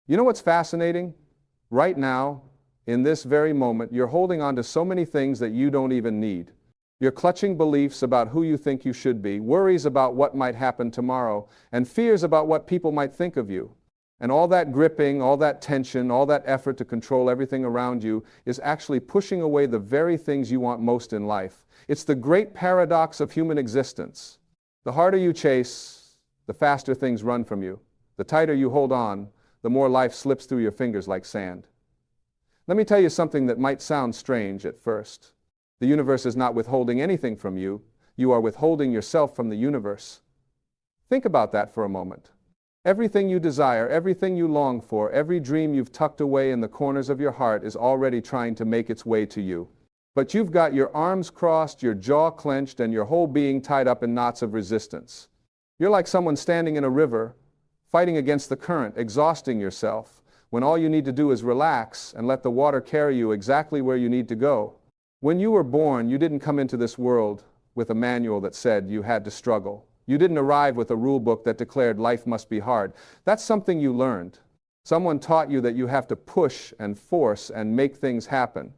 You know what's fascinating? Right now, in this very moment, you're holding on to so many things that you don't even need. You're clutching beliefs about who you think you should be, worries about what might happen tomorrow, and fears about what people might think of you. And all that gripping, all that tension, all that effort to control everything around you is actually pushing away the very things you want most in life. It's the great paradox of human existence. The harder you chase, the faster things run from you. The tighter you hold on, the more life slips through your fingers like sand. Let me tell you something that might sound strange at first. The universe is not withholding anything from you. You are withholding yourself from the universe. Think about that for a moment. Everything you desire, everything you long for, every dream you've tucked away in the corners of your heart is already trying to make its way to you. But you've got your arms crossed, your jaw clenched, and your whole being tied up in knots of resistance. You're like someone standing in a river, fighting against the current, exhausting yourself, when all you need to do is relax and let the water carry you exactly where you need to go. When you were born, you didn't come into this world with a manual that said you had to struggle. You didn't arrive with a rule book that declared life must be hard. That's something you learned. Someone taught you that you have to push and force and make things happen.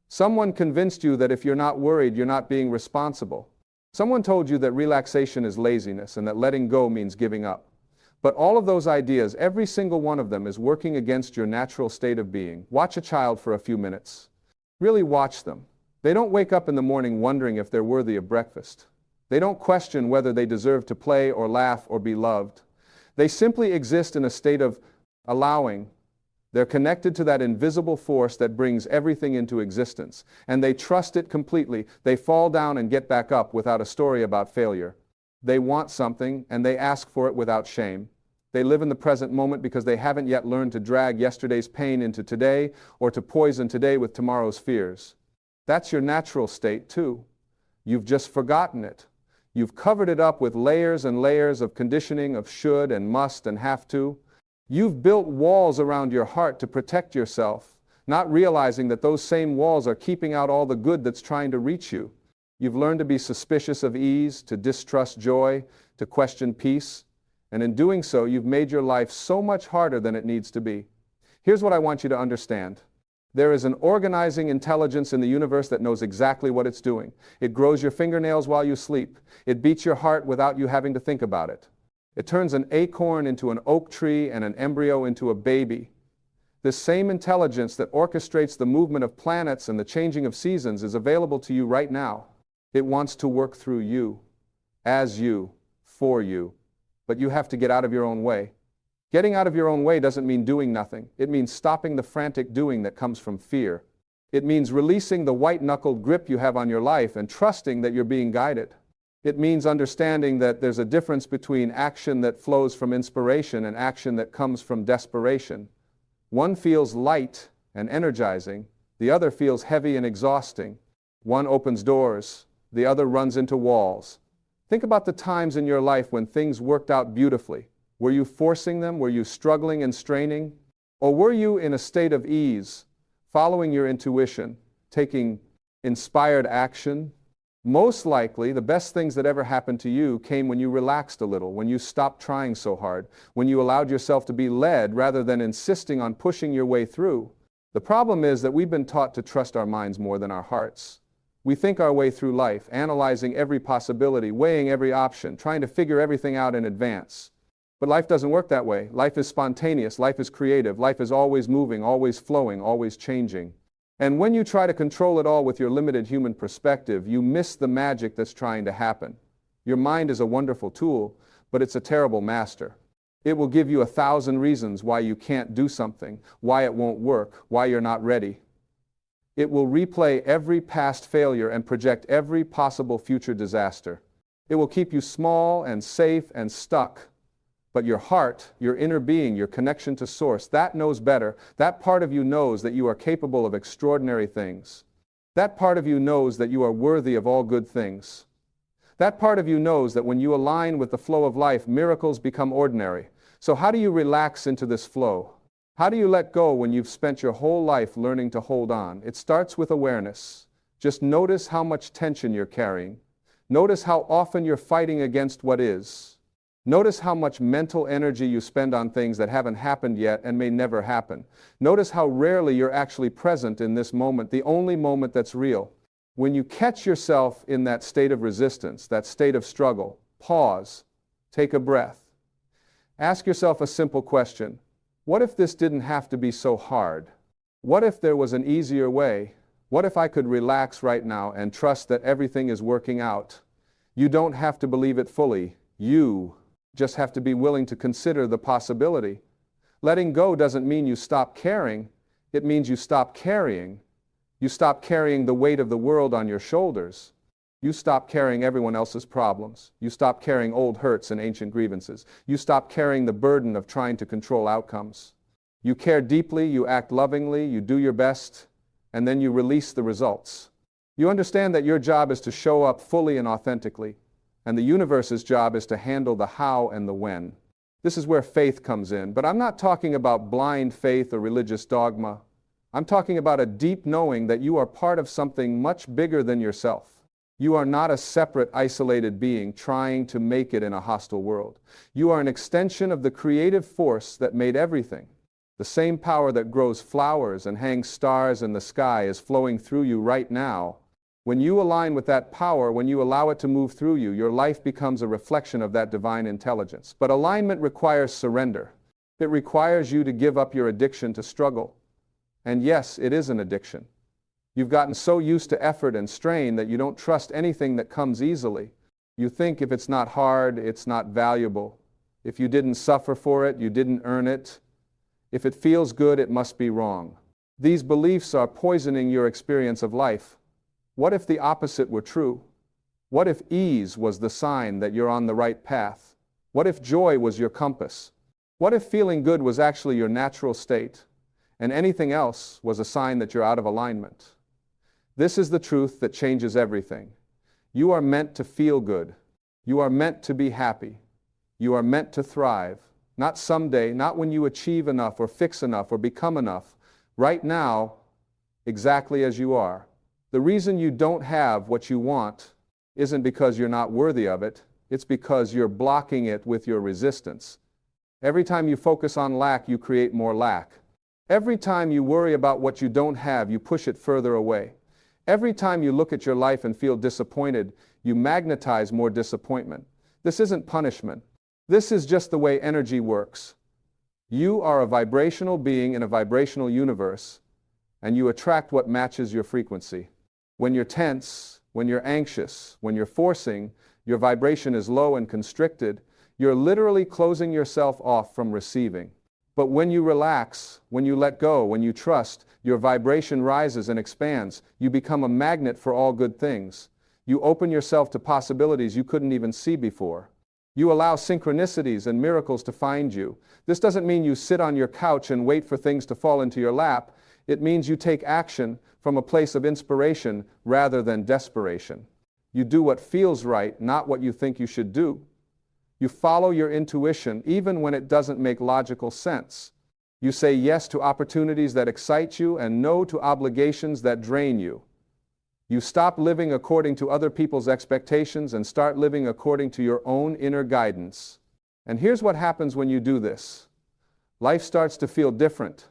Someone convinced you that if you're not worried, you're not being responsible. Someone told you that relaxation is laziness and that letting go means giving up. But all of those ideas, every single one of them, is working against your natural state of being. Watch a child for a few minutes. Really watch them. They don't wake up in the morning wondering if they're worthy of breakfast. They don't question whether they deserve to play or laugh or be loved. They simply exist in a state of allowing. They're connected to that invisible force that brings everything into existence, and they trust it completely. They fall down and get back up without a story about failure. They want something, and they ask for it without shame. They live in the present moment because they haven't yet learned to drag yesterday's pain into today or to poison today with tomorrow's fears. That's your natural state, too. You've just forgotten it. You've covered it up with layers and layers of conditioning of should and must and have to. You've built walls around your heart to protect yourself, not realizing that those same walls are keeping out all the good that's trying to reach you. You've learned to be suspicious of ease, to distrust joy, to question peace, and in doing so, you've made your life so much harder than it needs to be. Here's what I want you to understand. There is an organizing intelligence in the universe that knows exactly what it's doing. It grows your fingernails while you sleep. It beats your heart without you having to think about it. It turns an acorn into an oak tree and an embryo into a baby. This same intelligence that orchestrates the movement of planets and the changing of seasons is available to you right now. It wants to work through you, as you, for you. But you have to get out of your own way. Getting out of your own way doesn't mean doing nothing. It means stopping the frantic doing that comes from fear. It means releasing the white-knuckled grip you have on your life and trusting that you're being guided. It means understanding that there's a difference between action that flows from inspiration and action that comes from desperation. One feels light and energizing. The other feels heavy and exhausting. One opens doors. The other runs into walls. Think about the times in your life when things worked out beautifully. Were you forcing them? Were you struggling and straining? Or were you in a state of ease, following your intuition, taking inspired action? Most likely, the best things that ever happened to you came when you relaxed a little, when you stopped trying so hard, when you allowed yourself to be led rather than insisting on pushing your way through. The problem is that we've been taught to trust our minds more than our hearts. We think our way through life, analyzing every possibility, weighing every option, trying to figure everything out in advance. But life doesn't work that way. Life is spontaneous, life is creative, life is always moving, always flowing, always changing. And when you try to control it all with your limited human perspective, you miss the magic that's trying to happen. Your mind is a wonderful tool, but it's a terrible master. It will give you 1,000 reasons why you can't do something, why it won't work, why you're not ready. It will replay every past failure and project every possible future disaster. It will keep you small and safe and stuck. But your heart, your inner being, your connection to Source, that knows better. That part of you knows that you are capable of extraordinary things. That part of you knows that you are worthy of all good things. That part of you knows that when you align with the flow of life, miracles become ordinary. So how do you relax into this flow? How do you let go when you've spent your whole life learning to hold on? It starts with awareness. Just notice how much tension you're carrying. Notice how often you're fighting against what is. Notice how much mental energy you spend on things that haven't happened yet and may never happen. Notice how rarely you're actually present in this moment, the only moment that's real. When you catch yourself in that state of resistance, that state of struggle, pause, take a breath. Ask yourself a simple question. What if this didn't have to be so hard? What if there was an easier way? What if I could relax right now and trust that everything is working out? You don't have to believe it fully. You just have to be willing to consider the possibility. Letting go doesn't mean you stop caring. It means you stop carrying. You stop carrying the weight of the world on your shoulders. You stop carrying everyone else's problems. You stop carrying old hurts and ancient grievances. You stop carrying the burden of trying to control outcomes. You care deeply, you act lovingly, you do your best, and then you release the results. You understand that your job is to show up fully and authentically, and the universe's job is to handle the how and the when. This is where faith comes in, but I'm not talking about blind faith or religious dogma. I'm talking about a deep knowing that you are part of something much bigger than yourself. You are not a separate, isolated being trying to make it in a hostile world. You are an extension of the creative force that made everything. The same power that grows flowers and hangs stars in the sky is flowing through you right now. When you align with that power, when you allow it to move through you, your life becomes a reflection of that divine intelligence. But alignment requires surrender. It requires you to give up your addiction to struggle. And yes, it is an addiction. You've gotten so used to effort and strain that you don't trust anything that comes easily. You think if it's not hard, it's not valuable. If you didn't suffer for it, you didn't earn it. If it feels good, it must be wrong. These beliefs are poisoning your experience of life. What if the opposite were true? What if ease was the sign that you're on the right path? What if joy was your compass? What if feeling good was actually your natural state, and anything else was a sign that you're out of alignment? This is the truth that changes everything. You are meant to feel good. You are meant to be happy. You are meant to thrive. Not someday, not when you achieve enough or fix enough or become enough. Right now, exactly as you are. The reason you don't have what you want isn't because you're not worthy of it. It's because you're blocking it with your resistance. Every time you focus on lack, you create more lack. Every time you worry about what you don't have, you push it further away. Every time you look at your life and feel disappointed, you magnetize more disappointment. This isn't punishment. This is just the way energy works. You are a vibrational being in a vibrational universe, and you attract what matches your frequency. When you're tense, when you're anxious, when you're forcing, your vibration is low and constricted, you're literally closing yourself off from receiving. But when you relax, when you let go, when you trust, your vibration rises and expands. You become a magnet for all good things. You open yourself to possibilities you couldn't even see before. You allow synchronicities and miracles to find you. This doesn't mean you sit on your couch and wait for things to fall into your lap. It means you take action from a place of inspiration rather than desperation. You do what feels right, not what you think you should do. You follow your intuition even when it doesn't make logical sense. You say yes to opportunities that excite you and no to obligations that drain you. You stop living according to other people's expectations and start living according to your own inner guidance. And here's what happens when you do this. Life starts to feel different.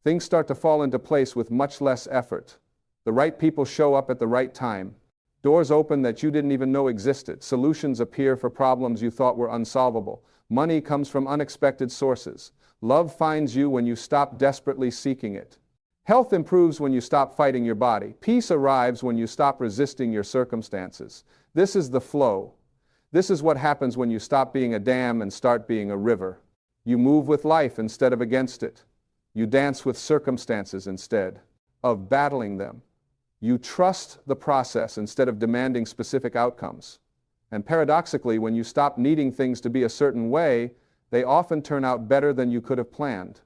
Things start to fall into place with much less effort. The right people show up at the right time. Doors open that you didn't even know existed. Solutions appear for problems you thought were unsolvable. Money comes from unexpected sources. Love finds you when you stop desperately seeking it. Health improves when you stop fighting your body. Peace arrives when you stop resisting your circumstances. This is the flow. This is what happens when you stop being a dam and start being a river. You move with life instead of against it. You dance with circumstances instead of battling them. You trust the process instead of demanding specific outcomes. And paradoxically, when you stop needing things to be a certain way, they often turn out better than you could have planned.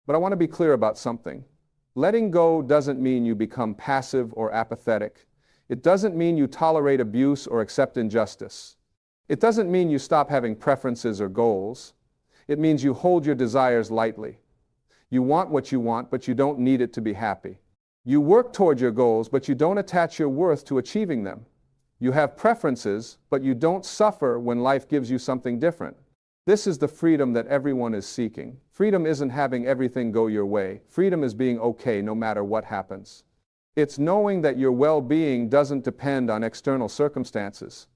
But I want to be clear about something. Letting go doesn't mean you become passive or apathetic. It doesn't mean you tolerate abuse or accept injustice. It doesn't mean you stop having preferences or goals. It means you hold your desires lightly. You want what you want, but you don't need it to be happy. You work toward your goals, but you don't attach your worth to achieving them. You have preferences, but you don't suffer when life gives you something different. This is the freedom that everyone is seeking. Freedom isn't having everything go your way. Freedom is being okay no matter what happens. It's knowing that your well-being doesn't depend on external circumstances.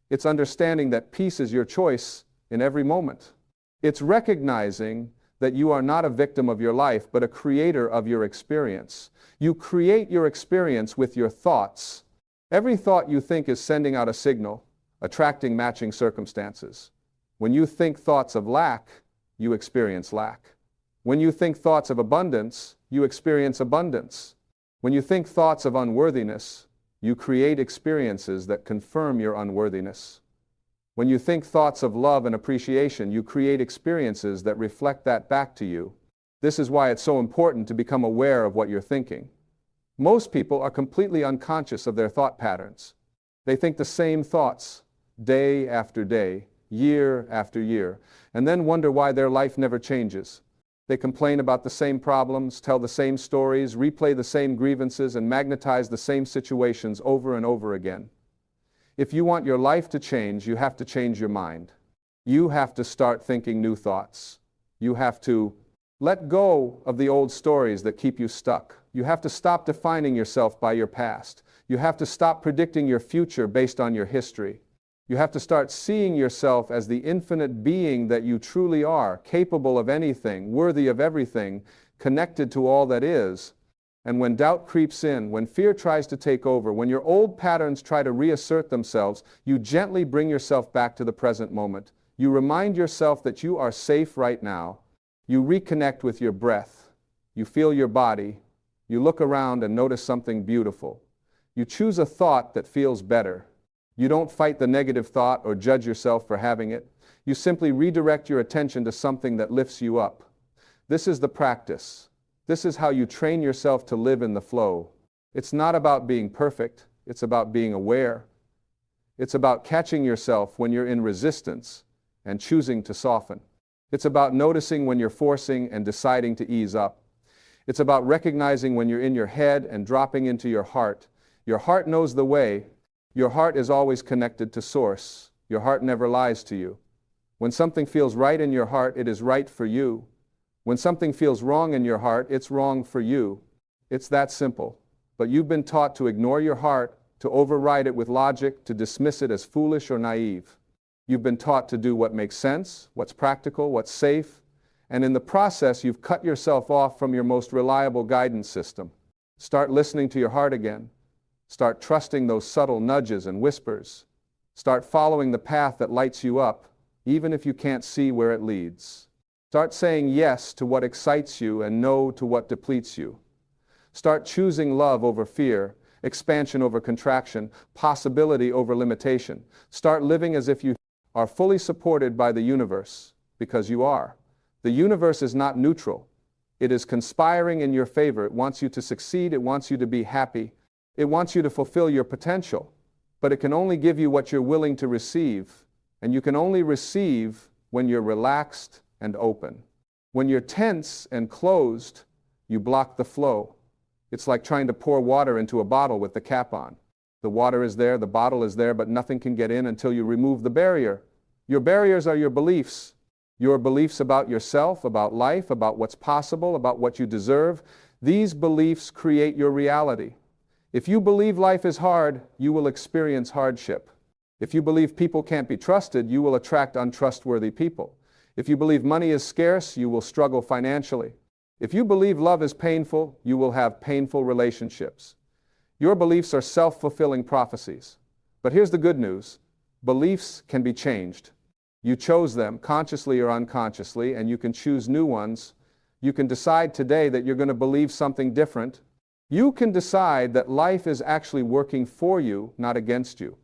It's understanding that peace is your choice in every moment. It's recognizing that you are not a victim of your life, but a creator of your experience. You create your experience with your thoughts. Every thought you think is sending out a signal, attracting matching circumstances. When you think thoughts of lack, you experience lack. When you think thoughts of abundance, you experience abundance. When you think thoughts of unworthiness, you create experiences that confirm your unworthiness. When you think thoughts of love and appreciation, you create experiences that reflect that back to you. This is why it's so important to become aware of what you're thinking. Most people are completely unconscious of their thought patterns. They think the same thoughts day after day, year after year, and then wonder why their life never changes. They complain about the same problems, tell the same stories, replay the same grievances, and magnetize the same situations over and over again. If you want your life to change, you have to change your mind. You have to start thinking new thoughts. You have to let go of the old stories that keep you stuck. You have to stop defining yourself by your past. You have to stop predicting your future based on your history. You have to start seeing yourself as the infinite being that you truly are, capable of anything, worthy of everything, connected to all that is. And when doubt creeps in, when fear tries to take over, when your old patterns try to reassert themselves, you gently bring yourself back to the present moment. You remind yourself that you are safe right now. You reconnect with your breath. You feel your body. You look around and notice something beautiful. You choose a thought that feels better. You don't fight the negative thought or judge yourself for having it. You simply redirect your attention to something that lifts you up. This is the practice. This is how you train yourself to live in the flow. It's not about being perfect. It's about being aware. It's about catching yourself when you're in resistance and choosing to soften. It's about noticing when you're forcing and deciding to ease up. It's about recognizing when you're in your head and dropping into your heart. Your heart knows the way. Your heart is always connected to Source. Your heart never lies to you. When something feels right in your heart, it is right for you. When something feels wrong in your heart, it's wrong for you. It's that simple. But you've been taught to ignore your heart, to override it with logic, to dismiss it as foolish or naive. You've been taught to do what makes sense, what's practical, what's safe, and in the process, you've cut yourself off from your most reliable guidance system. Start listening to your heart again. Start trusting those subtle nudges and whispers. Start following the path that lights you up, even if you can't see where it leads. Start saying yes to what excites you and no to what depletes you. Start choosing love over fear, expansion over contraction, possibility over limitation. Start living as if you are fully supported by the universe, because you are. The universe is not neutral. It is conspiring in your favor. It wants you to succeed. It wants you to be happy. It wants you to fulfill your potential. But it can only give you what you're willing to receive. And you can only receive when you're relaxed and open. When you're tense and closed, you block the flow. It's like trying to pour water into a bottle with the cap on. The water is there, the bottle is there, but nothing can get in until you remove the barrier. Your barriers are your beliefs. Your beliefs about yourself, about life, about what's possible, about what you deserve. These beliefs create your reality. If you believe life is hard, you will experience hardship. If you believe people can't be trusted, you will attract untrustworthy people. If you believe money is scarce, you will struggle financially. If you believe love is painful, you will have painful relationships. Your beliefs are self-fulfilling prophecies. But here's the good news. Beliefs can be changed. You chose them, consciously or unconsciously, and you can choose new ones. You can decide today that you're going to believe something different. You can decide that life is actually working for you, not against you.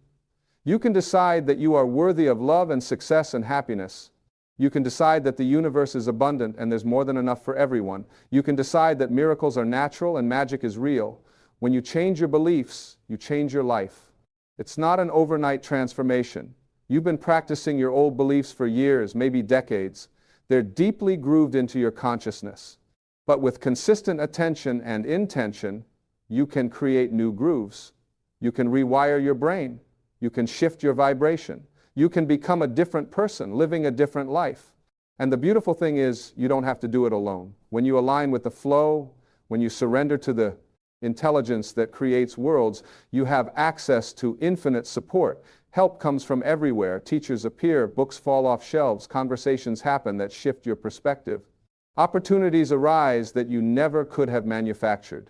You can decide that you are worthy of love and success and happiness. You can decide that the universe is abundant and there's more than enough for everyone. You can decide that miracles are natural and magic is real. When you change your beliefs, you change your life. It's not an overnight transformation. You've been practicing your old beliefs for years, maybe decades. They're deeply grooved into your consciousness. But with consistent attention and intention, you can create new grooves. You can rewire your brain. You can shift your vibration. You can become a different person, living a different life. And the beautiful thing is, you don't have to do it alone. When you align with the flow, when you surrender to the intelligence that creates worlds, you have access to infinite support. Help comes from everywhere. Teachers appear, books fall off shelves, conversations happen that shift your perspective. Opportunities arise that you never could have manufactured.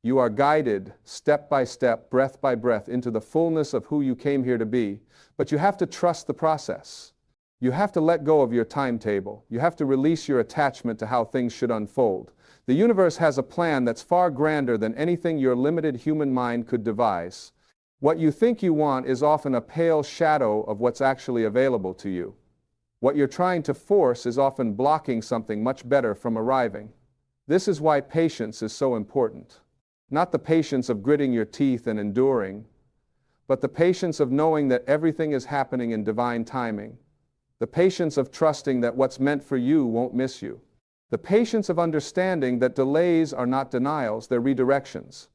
You are guided step by step, breath by breath, into the fullness of who you came here to be, but you have to trust the process. You have to let go of your timetable. You have to release your attachment to how things should unfold. The universe has a plan that's far grander than anything your limited human mind could devise. What you think you want is often a pale shadow of what's actually available to you. What you're trying to force is often blocking something much better from arriving. This is why patience is so important. Not the patience of gritting your teeth and enduring, but the patience of knowing that everything is happening in divine timing. The patience of trusting that what's meant for you won't miss you. The patience of understanding that delays are not denials, they're redirections.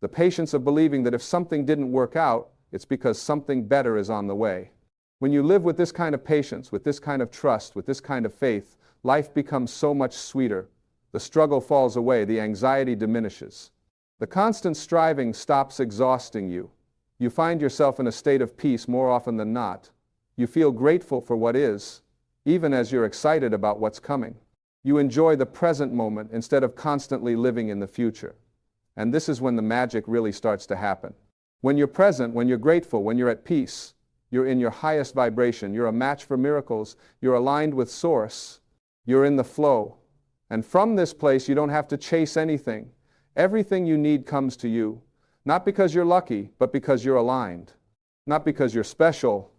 The patience of believing that if something didn't work out, it's because something better is on the way. When you live with this kind of patience, with this kind of trust, with this kind of faith, life becomes so much sweeter. The struggle falls away, the anxiety diminishes. The constant striving stops exhausting you. You find yourself in a state of peace more often than not. You feel grateful for what is, even as you're excited about what's coming. You enjoy the present moment instead of constantly living in the future. And this is when the magic really starts to happen. When you're present, when you're grateful, when you're at peace, you're in your highest vibration. You're a match for miracles. You're aligned with Source. You're in the flow. And from this place, you don't have to chase anything. Everything you need comes to you. Not because you're lucky, but because you're aligned. Not because you're special,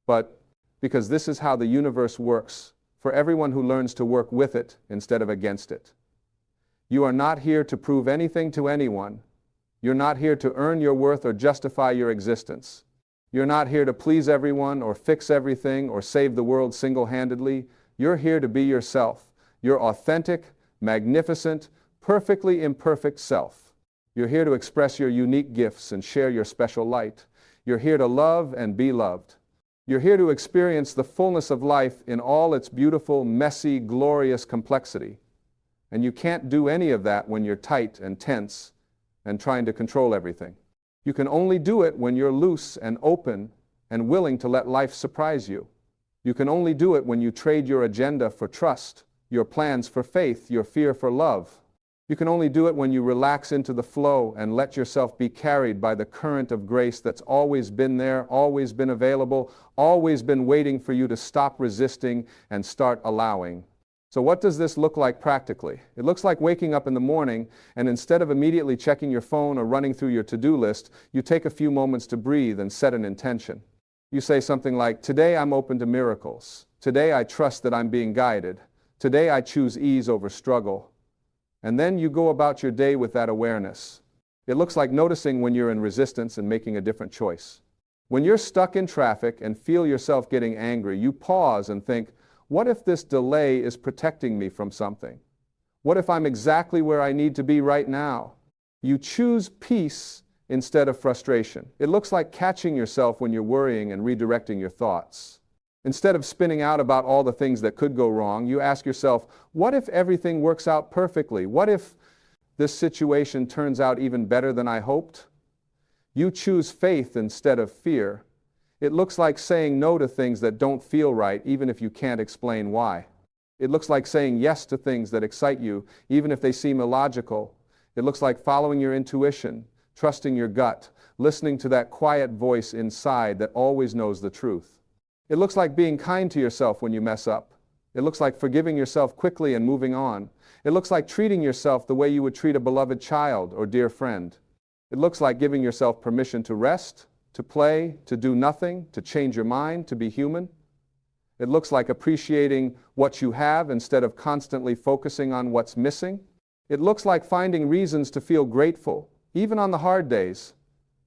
but because this is how the universe works for everyone who learns to work with it instead of against it. You are not here to prove anything to anyone. You're not here to earn your worth or justify your existence. You're not here to please everyone or fix everything or save the world single-handedly. You're here to be yourself, your authentic, magnificent, perfectly imperfect self. You're here to express your unique gifts and share your special light. You're here to love and be loved. You're here to experience the fullness of life in all its beautiful, messy, glorious complexity. And you can't do any of that when you're tight and tense and trying to control everything. You can only do it when you're loose and open and willing to let life surprise you. You can only do it when you trade your agenda for trust, your plans for faith, your fear for love. You can only do it when you relax into the flow and let yourself be carried by the current of grace that's always been there, always been available, always been waiting for you to stop resisting and start allowing. So what does this look like practically? It looks like waking up in the morning and instead of immediately checking your phone or running through your to-do list, you take a few moments to breathe and set an intention. You say something like, today I'm open to miracles. Today I trust that I'm being guided. Today I choose ease over struggle. And then you go about your day with that awareness. It looks like noticing when you're in resistance and making a different choice. When you're stuck in traffic and feel yourself getting angry, you pause and think, what if this delay is protecting me from something? What if I'm exactly where I need to be right now? You choose peace instead of frustration. It looks like catching yourself when you're worrying and redirecting your thoughts. Instead of spinning out about all the things that could go wrong, you ask yourself, what if everything works out perfectly? What if this situation turns out even better than I hoped? You choose faith instead of fear. It looks like saying no to things that don't feel right, even if you can't explain why. It looks like saying yes to things that excite you, even if they seem illogical. It looks like following your intuition, trusting your gut, listening to that quiet voice inside that always knows the truth. It looks like being kind to yourself when you mess up. It looks like forgiving yourself quickly and moving on. It looks like treating yourself the way you would treat a beloved child or dear friend. It looks like giving yourself permission to rest, to play, to do nothing, to change your mind, to be human. It looks like appreciating what you have instead of constantly focusing on what's missing. It looks like finding reasons to feel grateful, even on the hard days.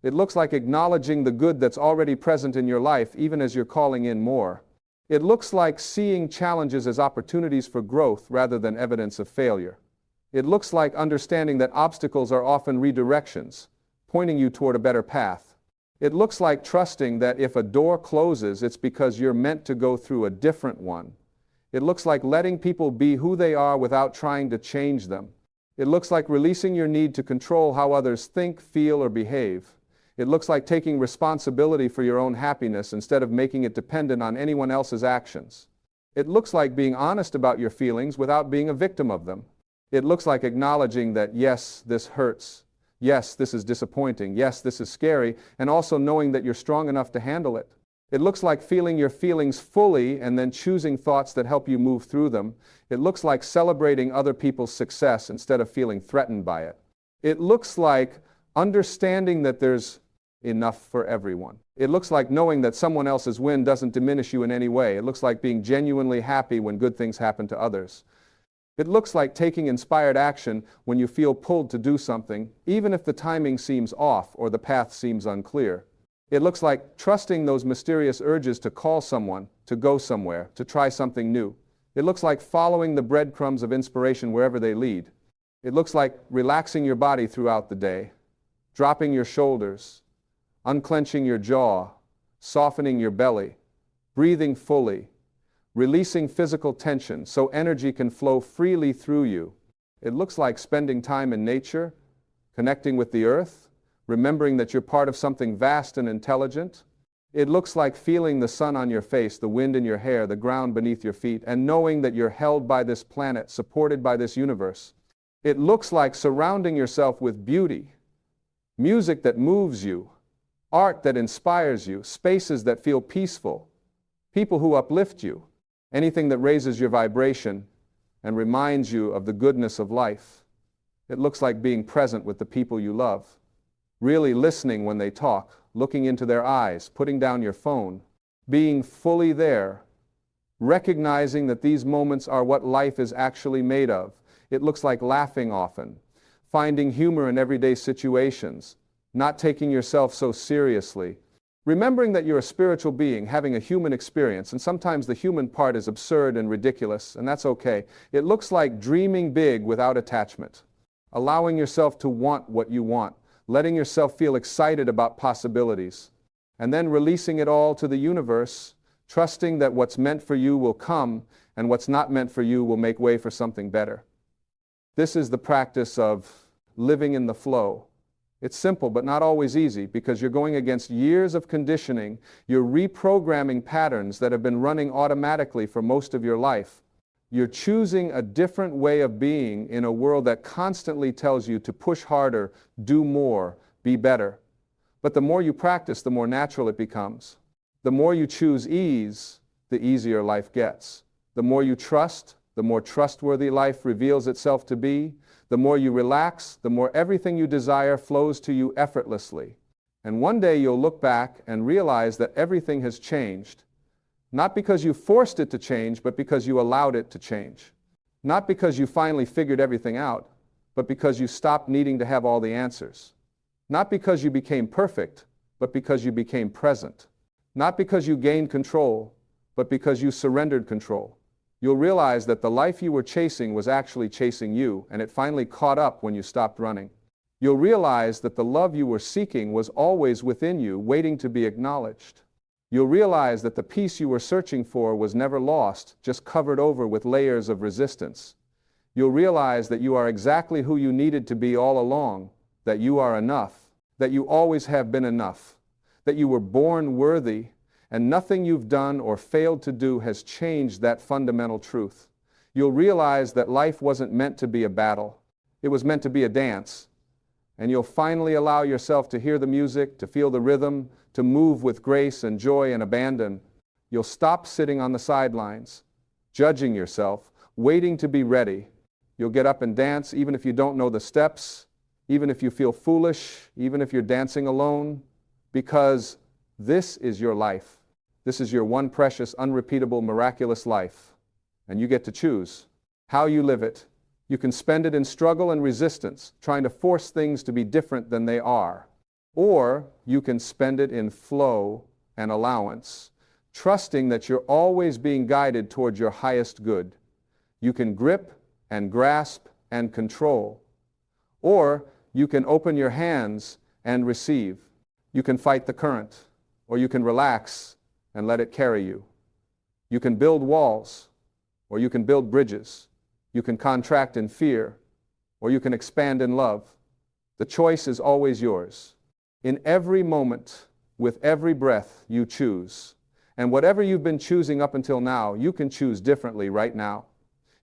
It looks like acknowledging the good that's already present in your life, even as you're calling in more. It looks like seeing challenges as opportunities for growth rather than evidence of failure. It looks like understanding that obstacles are often redirections, pointing you toward a better path. It looks like trusting that if a door closes, it's because you're meant to go through a different one. It looks like letting people be who they are without trying to change them. It looks like releasing your need to control how others think, feel, or behave. It looks like taking responsibility for your own happiness instead of making it dependent on anyone else's actions. It looks like being honest about your feelings without being a victim of them. It looks like acknowledging that, yes, this hurts. Yes, this is disappointing. Yes, this is scary. And also knowing that you're strong enough to handle it. It looks like feeling your feelings fully and then choosing thoughts that help you move through them. It looks like celebrating other people's success instead of feeling threatened by it. It looks like understanding that there's enough for everyone. It looks like knowing that someone else's win doesn't diminish you in any way. It looks like being genuinely happy when good things happen to others. It looks like taking inspired action when you feel pulled to do something, even if the timing seems off or the path seems unclear. It looks like trusting those mysterious urges to call someone, to go somewhere, to try something new. It looks like following the breadcrumbs of inspiration wherever they lead. It looks like relaxing your body throughout the day, dropping your shoulders, unclenching your jaw, softening your belly, breathing fully, releasing physical tension so energy can flow freely through you. It looks like spending time in nature, connecting with the earth, remembering that you're part of something vast and intelligent. It looks like feeling the sun on your face, the wind in your hair, the ground beneath your feet, and knowing that you're held by this planet, supported by this universe. It looks like surrounding yourself with beauty, music that moves you, art that inspires you, spaces that feel peaceful, people who uplift you, anything that raises your vibration and reminds you of the goodness of life. It looks like being present with the people you love, really listening when they talk, looking into their eyes, putting down your phone, being fully there, recognizing that these moments are what life is actually made of. It looks like laughing often, finding humor in everyday situations, not taking yourself so seriously, remembering that you're a spiritual being having a human experience, and sometimes the human part is absurd and ridiculous, and that's okay. It looks like dreaming big without attachment, allowing yourself to want what you want, letting yourself feel excited about possibilities, and then releasing it all to the universe, trusting that what's meant for you will come, and what's not meant for you will make way for something better. This is the practice of living in the flow. It's simple, but not always easy, because you're going against years of conditioning. You're reprogramming patterns that have been running automatically for most of your life. You're choosing a different way of being in a world that constantly tells you to push harder, do more, be better. But the more you practice, the more natural it becomes. The more you choose ease, the easier life gets. The more you trust, the more trustworthy life reveals itself to be. The more you relax, the more everything you desire flows to you effortlessly. And one day you'll look back and realize that everything has changed. Not because you forced it to change, but because you allowed it to change. Not because you finally figured everything out, but because you stopped needing to have all the answers. Not because you became perfect, but because you became present. Not because you gained control, but because you surrendered control. You'll realize that the life you were chasing was actually chasing you, and it finally caught up when you stopped running. You'll realize that the love you were seeking was always within you, waiting to be acknowledged. You'll realize that the peace you were searching for was never lost, just covered over with layers of resistance. You'll realize that you are exactly who you needed to be all along, that you are enough, that you always have been enough, that you were born worthy, and nothing you've done or failed to do has changed that fundamental truth. You'll realize that life wasn't meant to be a battle. It was meant to be a dance. And you'll finally allow yourself to hear the music, to feel the rhythm, to move with grace and joy and abandon. You'll stop sitting on the sidelines, judging yourself, waiting to be ready. You'll get up and dance even if you don't know the steps, even if you feel foolish, even if you're dancing alone, because this is your life. This is your one precious, unrepeatable, miraculous life. And you get to choose how you live it. You can spend it in struggle and resistance, trying to force things to be different than they are. Or you can spend it in flow and allowance, trusting that you're always being guided toward your highest good. You can grip and grasp and control. Or you can open your hands and receive. You can fight the current, or you can relax and let it carry you. You can build walls, or you can build bridges. You can contract in fear, or you can expand in love. The choice is always yours. In every moment, with every breath, you choose. And whatever you've been choosing up until now, you can choose differently right now.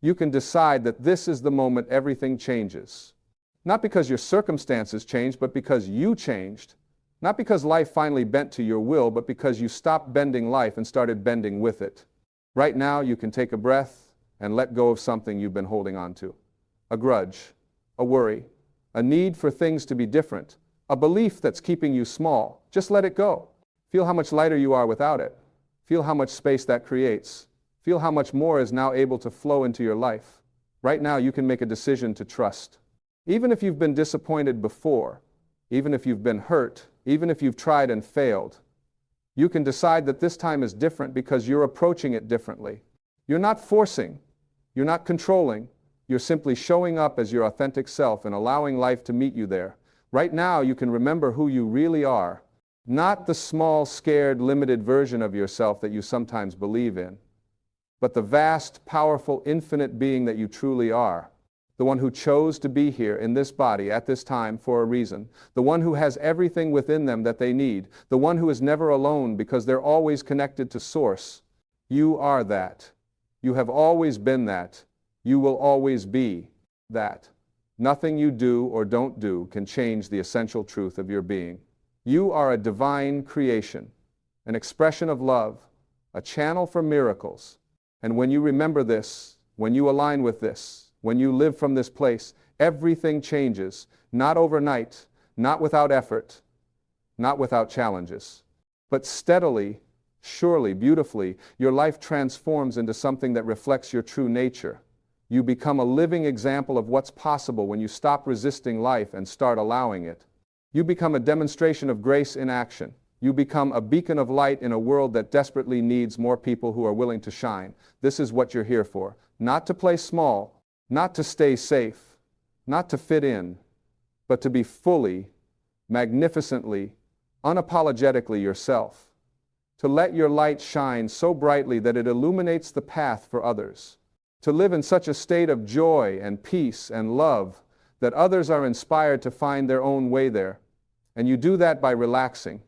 You can decide that this is the moment everything changes. Not because your circumstances changed, but because you changed. Not because life finally bent to your will, but because you stopped bending life and started bending with it. Right now, you can take a breath and let go of something you've been holding on to. A grudge, a worry, a need for things to be different, a belief that's keeping you small. Just let it go. Feel how much lighter you are without it. Feel how much space that creates. Feel how much more is now able to flow into your life. Right now, you can make a decision to trust. Even if you've been disappointed before, even if you've been hurt, even if you've tried and failed, you can decide that this time is different because you're approaching it differently. You're not forcing, you're not controlling, you're simply showing up as your authentic self and allowing life to meet you there. Right now, you can remember who you really are, not the small, scared, limited version of yourself that you sometimes believe in, but the vast, powerful, infinite being that you truly are. The one who chose to be here in this body at this time for a reason. The one who has everything within them that they need. The one who is never alone because they're always connected to Source. You are that. You have always been that. You will always be that. Nothing you do or don't do can change the essential truth of your being. You are a divine creation, an expression of love, a channel for miracles. And when you remember this, when you align with this, when you live from this place, everything changes, not overnight, not without effort, not without challenges, but steadily, surely, beautifully, your life transforms into something that reflects your true nature. You become a living example of what's possible when you stop resisting life and start allowing it. You become a demonstration of grace in action. You become a beacon of light in a world that desperately needs more people who are willing to shine. This is what you're here for. Not to play small, not to stay safe, not to fit in, but to be fully, magnificently, unapologetically yourself. To let your light shine so brightly that it illuminates the path for others. To live in such a state of joy and peace and love that others are inspired to find their own way there. And you do that by relaxing,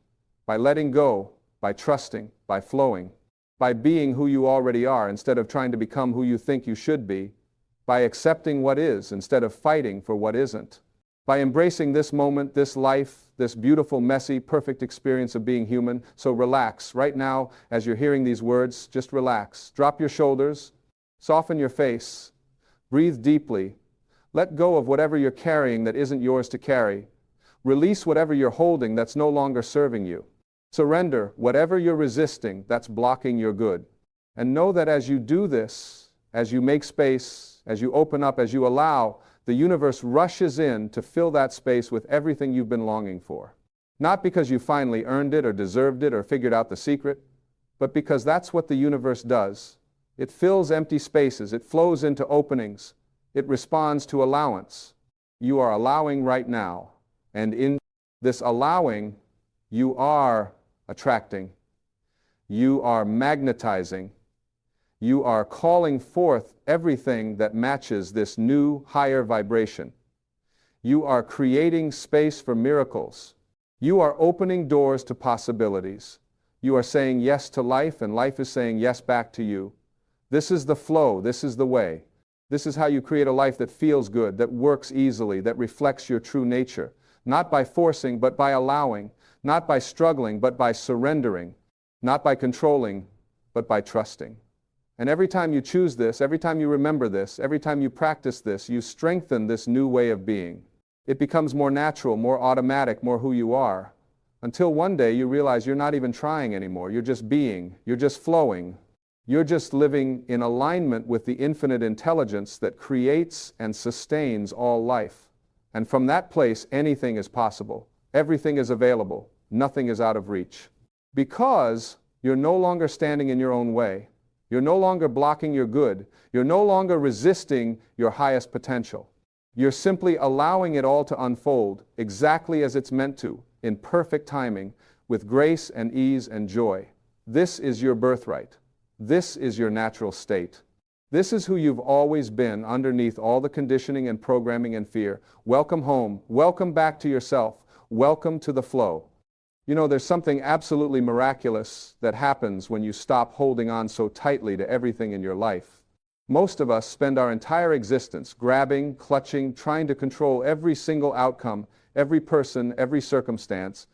by letting go, by trusting, by flowing, by being who you already are instead of trying to become who you think you should be, by accepting what is instead of fighting for what isn't, by embracing this moment, this life, this beautiful, messy, perfect experience of being human. So relax. Right now, as you're hearing these words, just relax. Drop your shoulders, soften your face, breathe deeply, let go of whatever you're carrying that isn't yours to carry. Release whatever you're holding that's no longer serving you. Surrender whatever you're resisting that's blocking your good. And know that as you do this, as you make space, as you open up, as you allow, the universe rushes in to fill that space with everything you've been longing for. Not because you finally earned it or deserved it or figured out the secret, but because that's what the universe does. It fills empty spaces, it flows into openings, it responds to allowance. You are allowing right now, and in this allowing, you are attracting, you are magnetizing, you are calling forth everything that matches this new, higher vibration. You are creating space for miracles. You are opening doors to possibilities. You are saying yes to life, and life is saying yes back to you. This is the flow. This is the way. This is how you create a life that feels good, that works easily, that reflects your true nature. Not by forcing, but by allowing. Not by struggling, but by surrendering. Not by controlling, but by trusting. And every time you choose this, every time you remember this, every time you practice this, you strengthen this new way of being. It becomes more natural, more automatic, more who you are, until one day you realize you're not even trying anymore. You're just being. You're just flowing. You're just living in alignment with the infinite intelligence that creates and sustains all life. And from that place, anything is possible. Everything is available. Nothing is out of reach. Because you're no longer standing in your own way. You're no longer blocking your good. You're no longer resisting your highest potential. You're simply allowing it all to unfold exactly as it's meant to, in perfect timing, with grace and ease and joy. This is your birthright. This is your natural state. This is who you've always been underneath all the conditioning and programming and fear. Welcome home. Welcome back to yourself. Welcome to the flow. You know, there's something absolutely miraculous that happens when you stop holding on so tightly to everything in your life. Most of us spend our entire existence grabbing, clutching, trying to control every single outcome, every person, every circumstance.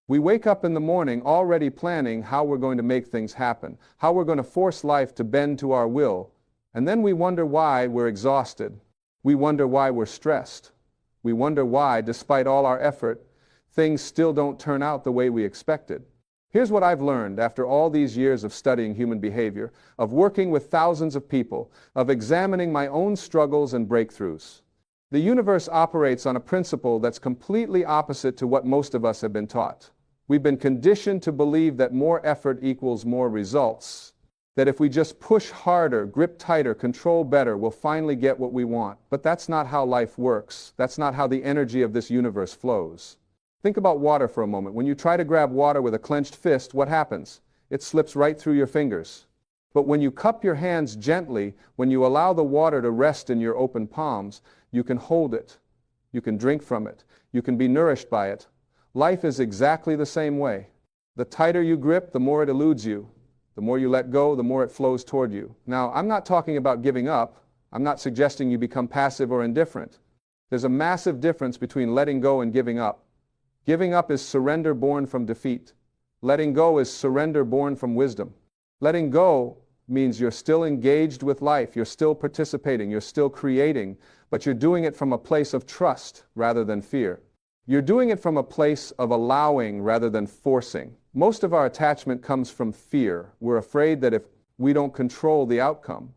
We wake up in the morning already planning how we're going to make things happen, how we're going to force life to bend to our will, and then we wonder why we're exhausted. We wonder why we're stressed. We wonder why, despite all our effort, things still don't turn out the way we expected. Here's what I've learned after all these years of studying human behavior, of working with thousands of people, of examining my own struggles and breakthroughs. The universe operates on a principle that's completely opposite to what most of us have been taught. We've been conditioned to believe that more effort equals more results, that if we just push harder, grip tighter, control better, we'll finally get what we want. But that's not how life works. That's not how the energy of this universe flows. Think about water for a moment. When you try to grab water with a clenched fist, what happens? It slips right through your fingers. But when you cup your hands gently, when you allow the water to rest in your open palms, you can hold it. You can drink from it. You can be nourished by it. Life is exactly the same way. The tighter you grip, the more it eludes you. The more you let go, the more it flows toward you. Now, I'm not talking about giving up. I'm not suggesting you become passive or indifferent. There's a massive difference between letting go and giving up. Giving up is surrender born from defeat. Letting go is surrender born from wisdom. Letting go means you're still engaged with life, you're still participating, you're still creating, but you're doing it from a place of trust rather than fear. You're doing it from a place of allowing rather than forcing. Most of our attachment comes from fear. We're afraid that if we don't control the outcome,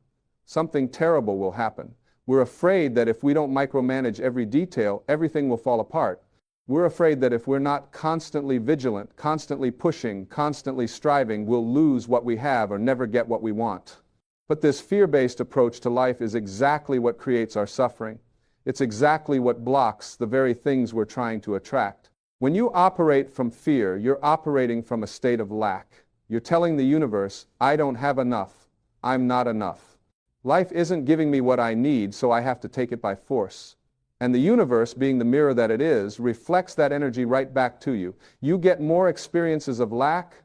something terrible will happen. We're afraid that if we don't micromanage every detail, everything will fall apart. We're afraid that if we're not constantly vigilant, constantly pushing, constantly striving, we'll lose what we have or never get what we want. But this fear-based approach to life is exactly what creates our suffering. It's exactly what blocks the very things we're trying to attract. When you operate from fear, you're operating from a state of lack. You're telling the universe, I don't have enough. I'm not enough. Life isn't giving me what I need, so I have to take it by force. And the universe, being the mirror that it is, reflects that energy right back to you. You get more experiences of lack,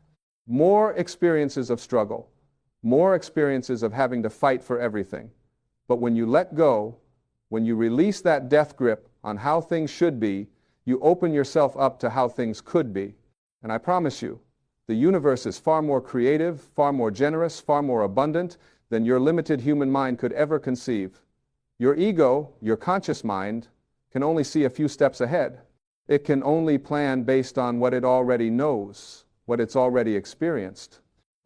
more experiences of struggle, more experiences of having to fight for everything. But when you let go, when you release that death grip on how things should be, you open yourself up to how things could be. And I promise you, the universe is far more creative, far more generous, far more abundant than your limited human mind could ever conceive. Your ego, your conscious mind, can only see a few steps ahead. It can only plan based on what it already knows, what it's already experienced.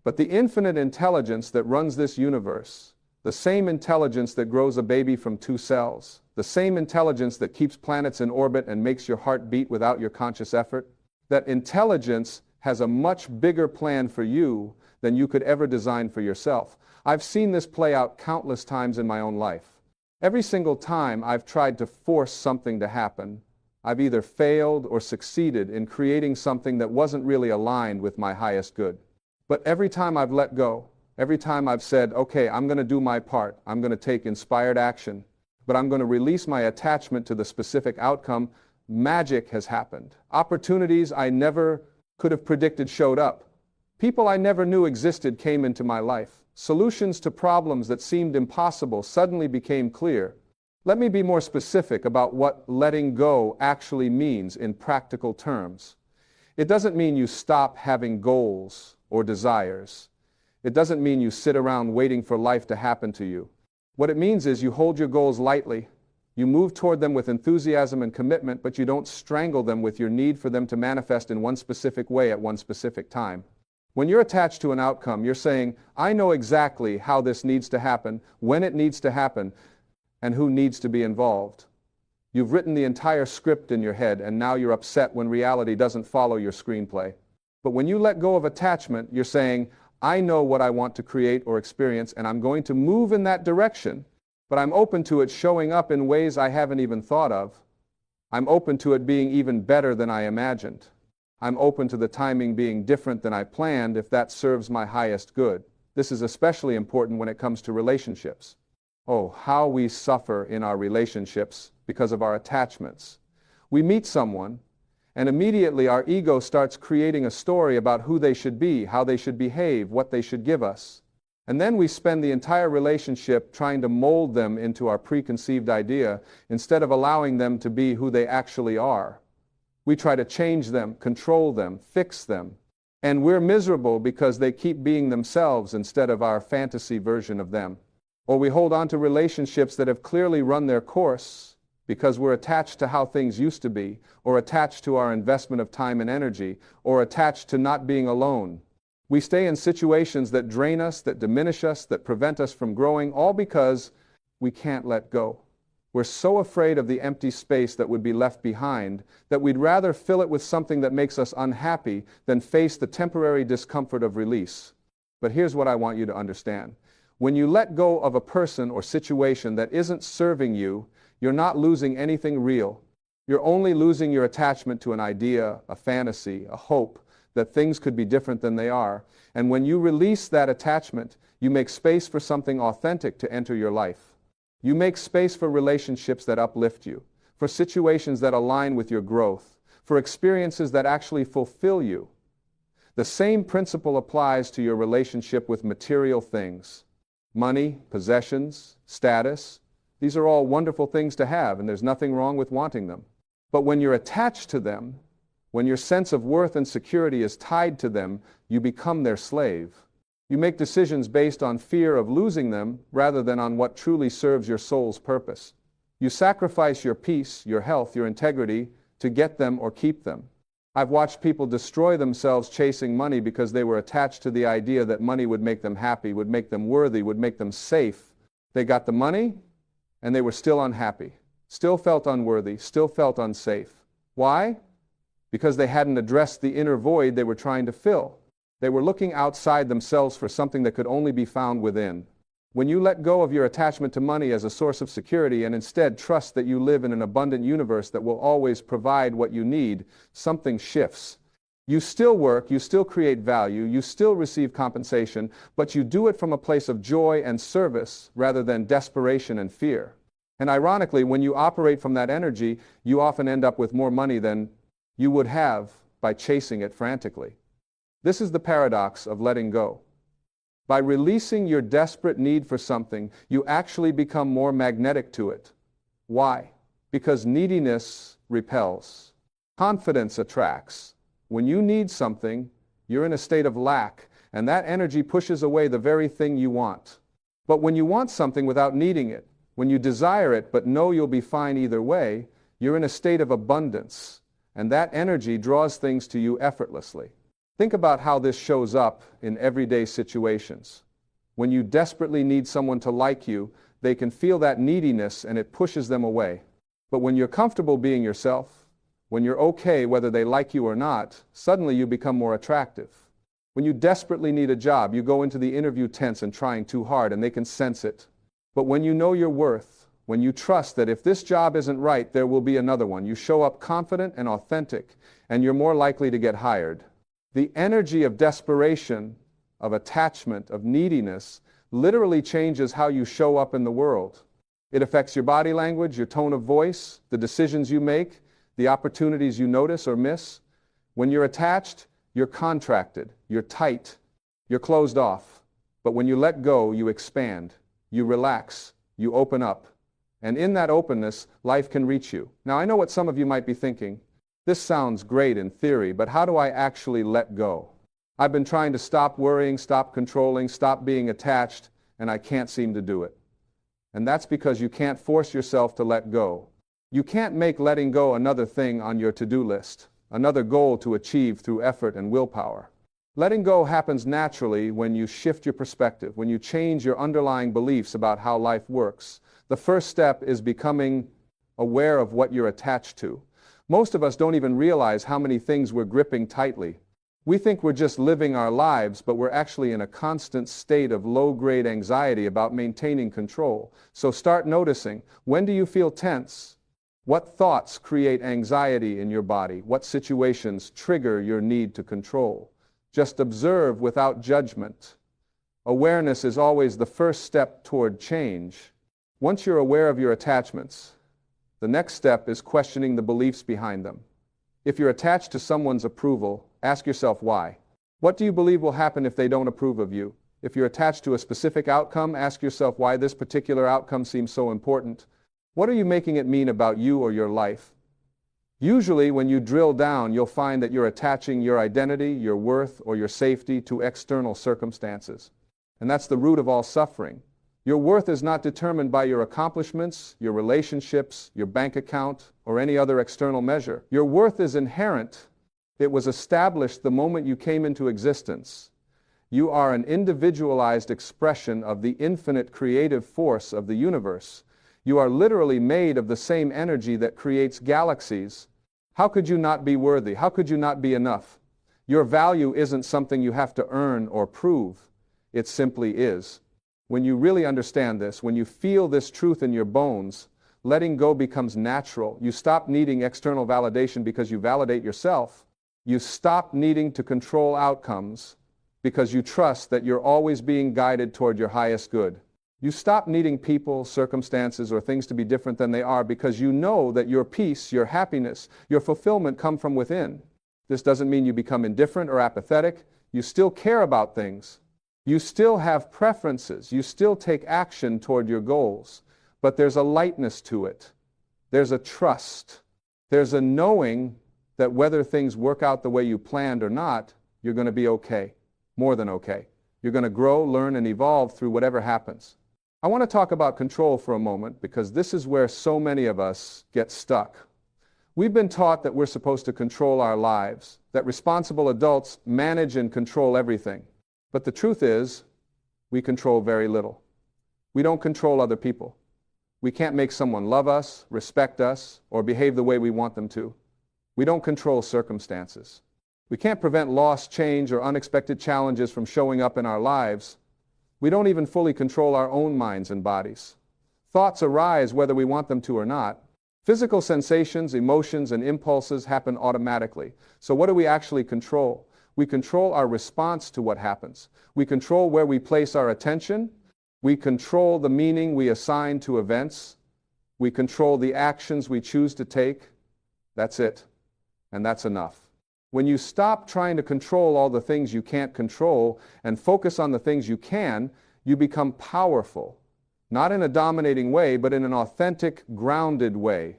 But the infinite intelligence that runs this universe, the same intelligence that grows a baby from 2 cells, the same intelligence that keeps planets in orbit and makes your heart beat without your conscious effort, that intelligence has a much bigger plan for you than you could ever design for yourself. I've seen this play out countless times in my own life. Every single time I've tried to force something to happen, I've either failed or succeeded in creating something that wasn't really aligned with my highest good. But every time I've let go, every time I've said, okay, I'm going to do my part, I'm going to take inspired action, but I'm going to release my attachment to the specific outcome, magic has happened. Opportunities I never could have predicted showed up. People I never knew existed came into my life. Solutions to problems that seemed impossible suddenly became clear. Let me be more specific about what letting go actually means in practical terms. It doesn't mean you stop having goals or desires. It doesn't mean you sit around waiting for life to happen to you. What it means is you hold your goals lightly. You move toward them with enthusiasm and commitment, but you don't strangle them with your need for them to manifest in one specific way at one specific time. When you're attached to an outcome, you're saying, I know exactly how this needs to happen, when it needs to happen, and who needs to be involved. You've written the entire script in your head, and now you're upset when reality doesn't follow your screenplay. But when you let go of attachment, you're saying, I know what I want to create or experience, and I'm going to move in that direction, but I'm open to it showing up in ways I haven't even thought of. I'm open to it being even better than I imagined. I'm open to the timing being different than I planned if that serves my highest good. This is especially important when it comes to relationships. Oh, how we suffer in our relationships because of our attachments. We meet someone, and immediately our ego starts creating a story about who they should be, how they should behave, what they should give us. And then we spend the entire relationship trying to mold them into our preconceived idea instead of allowing them to be who they actually are. We try to change them, control them, fix them. And we're miserable because they keep being themselves instead of our fantasy version of them. Or we hold on to relationships that have clearly run their course because we're attached to how things used to be, or attached to our investment of time and energy, or attached to not being alone. We stay in situations that drain us, that diminish us, that prevent us from growing, all because we can't let go. We're so afraid of the empty space that would be left behind that we'd rather fill it with something that makes us unhappy than face the temporary discomfort of release. But here's what I want you to understand. When you let go of a person or situation that isn't serving you, you're not losing anything real. You're only losing your attachment to an idea, a fantasy, a hope that things could be different than they are. And when you release that attachment, you make space for something authentic to enter your life. You make space for relationships that uplift you, for situations that align with your growth, for experiences that actually fulfill you. The same principle applies to your relationship with material things. Money, possessions, status, these are all wonderful things to have, and there's nothing wrong with wanting them. But when you're attached to them, when your sense of worth and security is tied to them, you become their slave. You make decisions based on fear of losing them rather than on what truly serves your soul's purpose. You sacrifice your peace, your health, your integrity to get them or keep them. I've watched people destroy themselves chasing money because they were attached to the idea that money would make them happy, would make them worthy, would make them safe. They got the money, and they were still unhappy, still felt unworthy, still felt unsafe. Why? Because they hadn't addressed the inner void they were trying to fill. They were looking outside themselves for something that could only be found within. When you let go of your attachment to money as a source of security and instead trust that you live in an abundant universe that will always provide what you need, something shifts. You still work, you still create value, you still receive compensation, but you do it from a place of joy and service rather than desperation and fear. And ironically, when you operate from that energy, you often end up with more money than you would have by chasing it frantically. This is the paradox of letting go. By releasing your desperate need for something, you actually become more magnetic to it. Why? Because neediness repels. Confidence attracts. When you need something, you're in a state of lack, and that energy pushes away the very thing you want. But when you want something without needing it, when you desire it but know you'll be fine either way, you're in a state of abundance, and that energy draws things to you effortlessly. Think about how this shows up in everyday situations. When you desperately need someone to like you, they can feel that neediness and it pushes them away. But when you're comfortable being yourself, when you're okay whether they like you or not, suddenly you become more attractive. When you desperately need a job, you go into the interview tense and trying too hard, and they can sense it. But when you know your worth, when you trust that if this job isn't right, there will be another one, you show up confident and authentic, and you're more likely to get hired. The energy of desperation, of attachment, of neediness, literally changes how you show up in the world. It affects your body language, your tone of voice, the decisions you make, the opportunities you notice or miss. When you're attached, you're contracted, you're tight, you're closed off. But when you let go, you expand, you relax, you open up. And in that openness, life can reach you. Now, I know what some of you might be thinking. This sounds great in theory, but how do I actually let go? I've been trying to stop worrying, stop controlling, stop being attached, and I can't seem to do it. And that's because you can't force yourself to let go. You can't make letting go another thing on your to-do list, another goal to achieve through effort and willpower. Letting go happens naturally when you shift your perspective, when you change your underlying beliefs about how life works. The first step is becoming aware of what you're attached to. Most of us don't even realize how many things we're gripping tightly. We think we're just living our lives, but we're actually in a constant state of low-grade anxiety about maintaining control. So start noticing, when do you feel tense? What thoughts create anxiety in your body? What situations trigger your need to control? Just observe without judgment. Awareness is always the first step toward change. Once you're aware of your attachments, the next step is questioning the beliefs behind them. If you're attached to someone's approval, ask yourself why. What do you believe will happen if they don't approve of you? If you're attached to a specific outcome, ask yourself why this particular outcome seems so important. What are you making it mean about you or your life? Usually, when you drill down, you'll find that you're attaching your identity, your worth, or your safety to external circumstances. And that's the root of all suffering. Your worth is not determined by your accomplishments, your relationships, your bank account, or any other external measure. Your worth is inherent. It was established the moment you came into existence. You are an individualized expression of the infinite creative force of the universe. You are literally made of the same energy that creates galaxies. How could you not be worthy? How could you not be enough? Your value isn't something you have to earn or prove. It simply is. When you really understand this, when you feel this truth in your bones, letting go becomes natural. You stop needing external validation because you validate yourself. You stop needing to control outcomes because you trust that you're always being guided toward your highest good. You stop needing people, circumstances, or things to be different than they are because you know that your peace, your happiness, your fulfillment come from within. This doesn't mean you become indifferent or apathetic. You still care about things. You still have preferences. You still take action toward your goals. But there's a lightness to it. There's a trust. There's a knowing that whether things work out the way you planned or not, you're going to be okay. More than okay. You're going to grow, learn, and evolve through whatever happens. I want to talk about control for a moment because this is where so many of us get stuck. We've been taught that we're supposed to control our lives, that responsible adults manage and control everything. But the truth is, we control very little. We don't control other people. We can't make someone love us, respect us, or behave the way we want them to. We don't control circumstances. We can't prevent loss, change, or unexpected challenges from showing up in our lives. We don't even fully control our own minds and bodies. Thoughts arise whether we want them to or not. Physical sensations, emotions, and impulses happen automatically. So what do we actually control? We control our response to what happens. We control where we place our attention. We control the meaning we assign to events. We control the actions we choose to take. That's it. And that's enough. When you stop trying to control all the things you can't control and focus on the things you can, you become powerful. Not in a dominating way, but in an authentic, grounded way.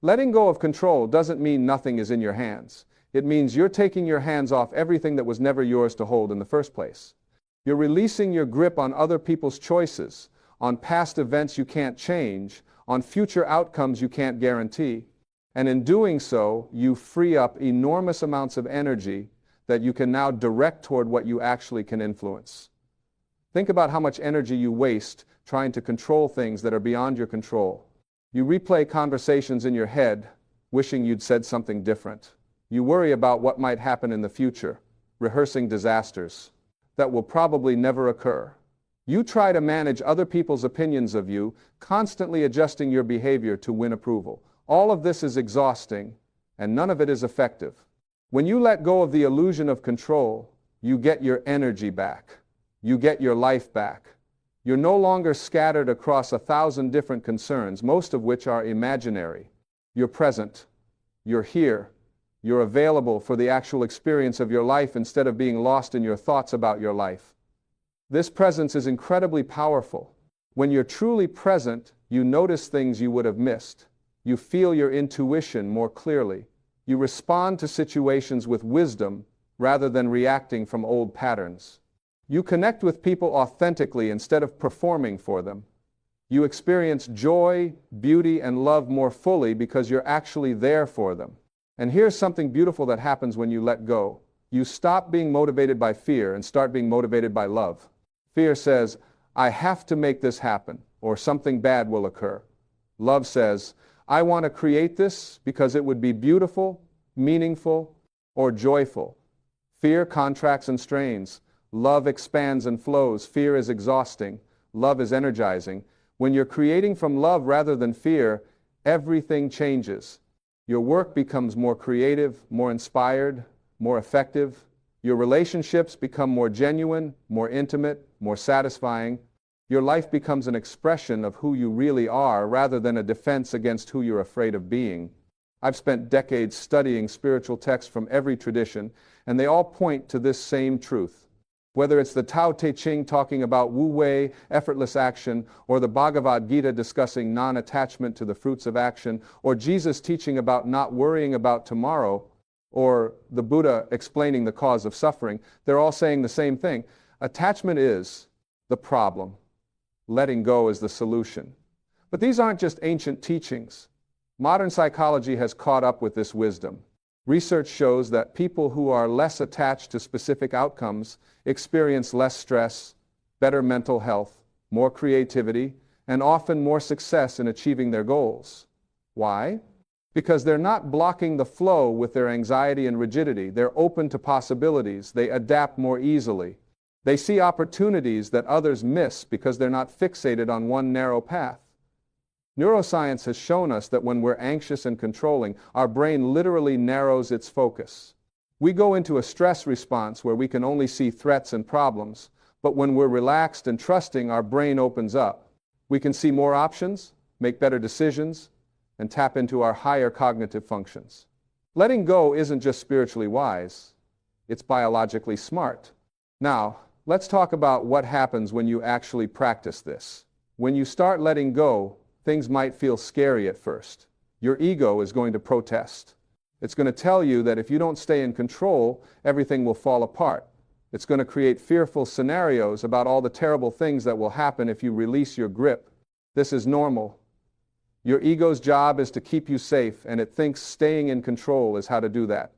Letting go of control doesn't mean nothing is in your hands. It means you're taking your hands off everything that was never yours to hold in the first place. You're releasing your grip on other people's choices, on past events you can't change, on future outcomes you can't guarantee. And in doing so, you free up enormous amounts of energy that you can now direct toward what you actually can influence. Think about how much energy you waste trying to control things that are beyond your control. You replay conversations in your head, wishing you'd said something different. You worry about what might happen in the future, rehearsing disasters that will probably never occur. You try to manage other people's opinions of you, constantly adjusting your behavior to win approval. All of this is exhausting, and none of it is effective. When you let go of the illusion of control, you get your energy back. You get your life back. You're no longer scattered across 1,000 different concerns, most of which are imaginary. You're present. You're here. You're available for the actual experience of your life instead of being lost in your thoughts about your life. This presence is incredibly powerful. When you're truly present, you notice things you would have missed. You feel your intuition more clearly. You respond to situations with wisdom rather than reacting from old patterns. You connect with people authentically instead of performing for them. You experience joy, beauty, and love more fully because you're actually there for them. And here's something beautiful that happens when you let go. You stop being motivated by fear and start being motivated by love. Fear says, I have to make this happen, or something bad will occur. Love says, I want to create this because it would be beautiful, meaningful, or joyful. Fear contracts and strains. Love expands and flows. Fear is exhausting. Love is energizing. When you're creating from love rather than fear, everything changes. Your work becomes more creative, more inspired, more effective. Your relationships become more genuine, more intimate, more satisfying. Your life becomes an expression of who you really are rather than a defense against who you're afraid of being. I've spent decades studying spiritual texts from every tradition, and they all point to this same truth. Whether it's the Tao Te Ching talking about Wu Wei, effortless action, or the Bhagavad Gita discussing non-attachment to the fruits of action, or Jesus teaching about not worrying about tomorrow, or the Buddha explaining the cause of suffering, they're all saying the same thing. Attachment is the problem. Letting go is the solution. But these aren't just ancient teachings. Modern psychology has caught up with this wisdom. Research shows that people who are less attached to specific outcomes experience less stress, better mental health, more creativity, and often more success in achieving their goals. Why? Because they're not blocking the flow with their anxiety and rigidity. They're open to possibilities. They adapt more easily. They see opportunities that others miss because they're not fixated on one narrow path. Neuroscience has shown us that when we're anxious and controlling, our brain literally narrows its focus. We go into a stress response where we can only see threats and problems, but when we're relaxed and trusting, our brain opens up. We can see more options, make better decisions, and tap into our higher cognitive functions. Letting go isn't just spiritually wise, it's biologically smart. Now, let's talk about what happens when you actually practice this. When you start letting go, things might feel scary at first. Your ego is going to protest. It's going to tell you that if you don't stay in control, everything will fall apart. It's going to create fearful scenarios about all the terrible things that will happen if you release your grip. This is normal. Your ego's job is to keep you safe, and it thinks staying in control is how to do that.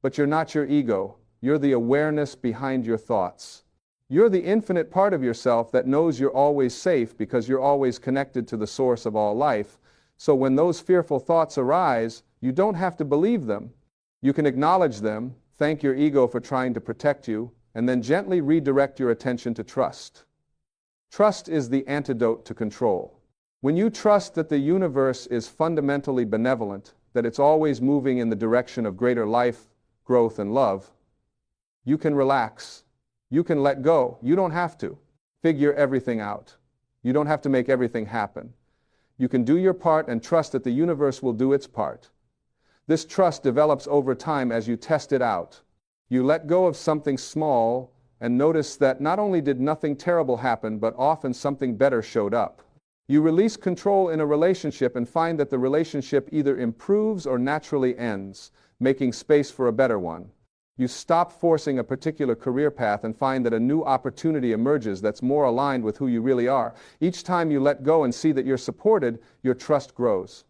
But you're not your ego. You're the awareness behind your thoughts. You're the infinite part of yourself that knows you're always safe because you're always connected to the source of all life. So when those fearful thoughts arise, you don't have to believe them. You can acknowledge them, thank your ego for trying to protect you, and then gently redirect your attention to trust. Trust is the antidote to control. When you trust that the universe is fundamentally benevolent, that it's always moving in the direction of greater life, growth, and love, you can relax. You can let go. You don't have to figure everything out. You don't have to make everything happen. You can do your part and trust that the universe will do its part. This trust develops over time as you test it out. You let go of something small and notice that not only did nothing terrible happen, but often something better showed up. You release control in a relationship and find that the relationship either improves or naturally ends, making space for a better one. You stop forcing a particular career path and find that a new opportunity emerges that's more aligned with who you really are. Each time you let go and see that you're supported, your trust grows.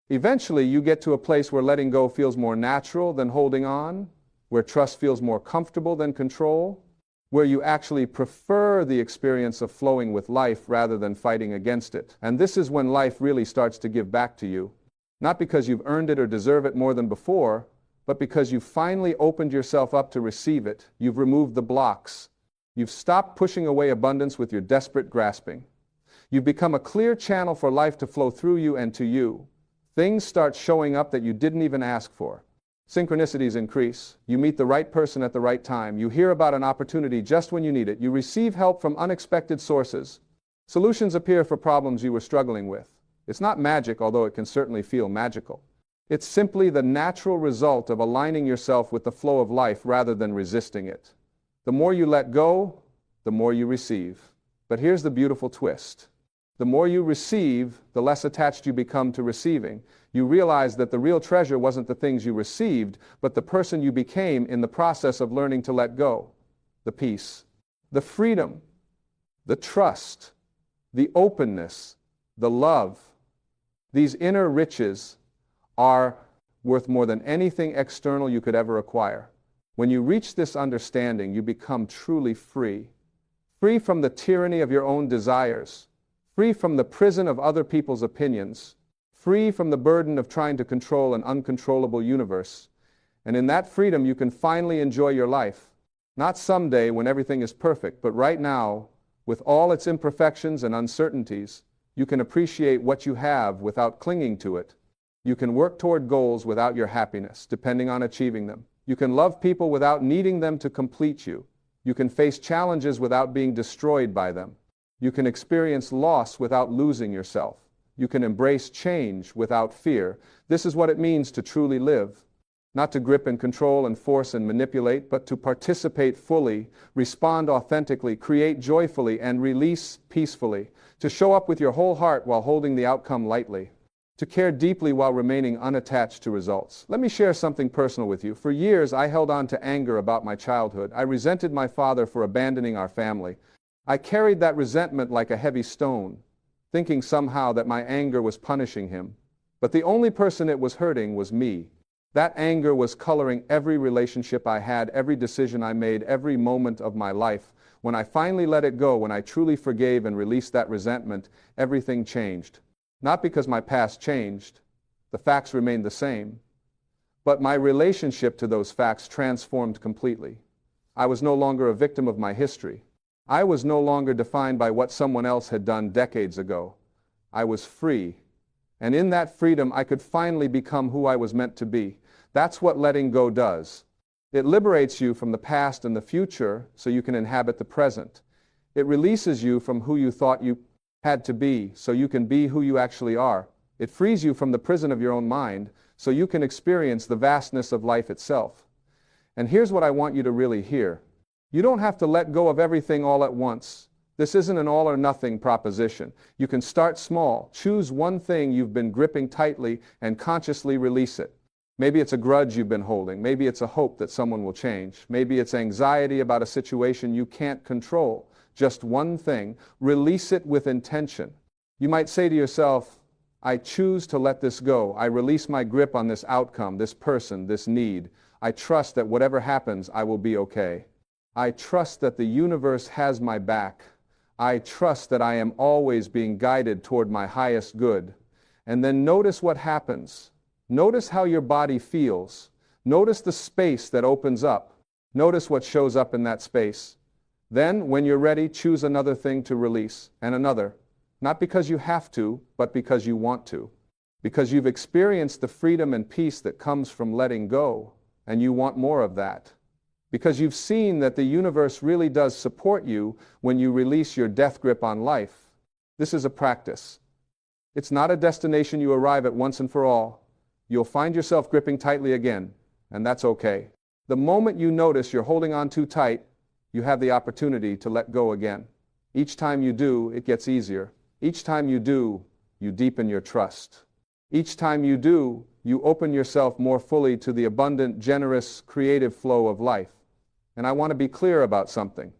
Eventually, you get to a place where letting go feels more natural than holding on, where trust feels more comfortable than control, where you actually prefer the experience of flowing with life rather than fighting against it. And this is when life really starts to give back to you, not because you've earned it or deserve it more than before, but because you've finally opened yourself up to receive it. You've removed the blocks. You've stopped pushing away abundance with your desperate grasping. You've become a clear channel for life to flow through you and to you. Things start showing up that you didn't even ask for. Synchronicities increase. You meet the right person at the right time. You hear about an opportunity just when you need it. You receive help from unexpected sources. Solutions appear for problems you were struggling with. It's not magic, although it can certainly feel magical. It's simply the natural result of aligning yourself with the flow of life rather than resisting it. The more you let go, the more you receive. But here's the beautiful twist. The more you receive, the less attached you become to receiving. You realize that the real treasure wasn't the things you received, but the person you became in the process of learning to let go. The peace, the freedom, the trust, the openness, the love. These inner riches are worth more than anything external you could ever acquire. When you reach this understanding, you become truly free. Free from the tyranny of your own desires. Free from the prison of other people's opinions. Free from the burden of trying to control an uncontrollable universe. And in that freedom, you can finally enjoy your life. Not someday when everything is perfect, but right now, with all its imperfections and uncertainties, You can appreciate what you have without clinging to it. You can work toward goals without your happiness, depending on achieving them. You can love people without needing them to complete you. You can face challenges without being destroyed by them. You can experience loss without losing yourself. You can embrace change without fear. This is what it means to truly live. Not to grip and control and force and manipulate, but to participate fully, respond authentically, create joyfully, and release peacefully. To show up with your whole heart while holding the outcome lightly. To care deeply while remaining unattached to results. Let me share something personal with you. For years, I held on to anger about my childhood. I resented my father for abandoning our family. I carried that resentment like a heavy stone, thinking somehow that my anger was punishing him. But the only person it was hurting was me. That anger was coloring every relationship I had, every decision I made, every moment of my life. When I finally let it go, when I truly forgave and released that resentment, everything changed. Not because my past changed, the facts remained the same, but my relationship to those facts transformed completely. I was no longer a victim of my history. I was no longer defined by what someone else had done decades ago. I was free, and in that freedom I could finally become who I was meant to be. That's what letting go does. It liberates you from the past and the future so you can inhabit the present. It releases you from who you thought you had to be so you can be who you actually are. It frees you from the prison of your own mind so you can experience the vastness of life itself. And here's what I want you to really hear. You don't have to let go of everything all at once. This isn't an all or nothing proposition. You can start small, choose one thing you've been gripping tightly and consciously release it. Maybe it's a grudge you've been holding. Maybe it's a hope that someone will change. Maybe it's anxiety about a situation you can't control. Just one thing. Release it with intention. You might say to yourself, I choose to let this go. I release my grip on this outcome, this person, this need. I trust that whatever happens, I will be okay. I trust that the universe has my back. I trust that I am always being guided toward my highest good. And then notice what happens. Notice how your body feels. Notice the space that opens up. Notice what shows up in that space. Then, when you're ready, choose another thing to release, and another. Not because you have to, but because you want to. Because you've experienced the freedom and peace that comes from letting go, and you want more of that. Because you've seen that the universe really does support you when you release your death grip on life. This is a practice. It's not a destination you arrive at once and for all. You'll find yourself gripping tightly again, and that's okay. The moment you notice you're holding on too tight, you have the opportunity to let go again. Each time you do, it gets easier. Each time you do, you deepen your trust. Each time you do, you open yourself more fully to the abundant, generous, creative flow of life. And I want to be clear about something.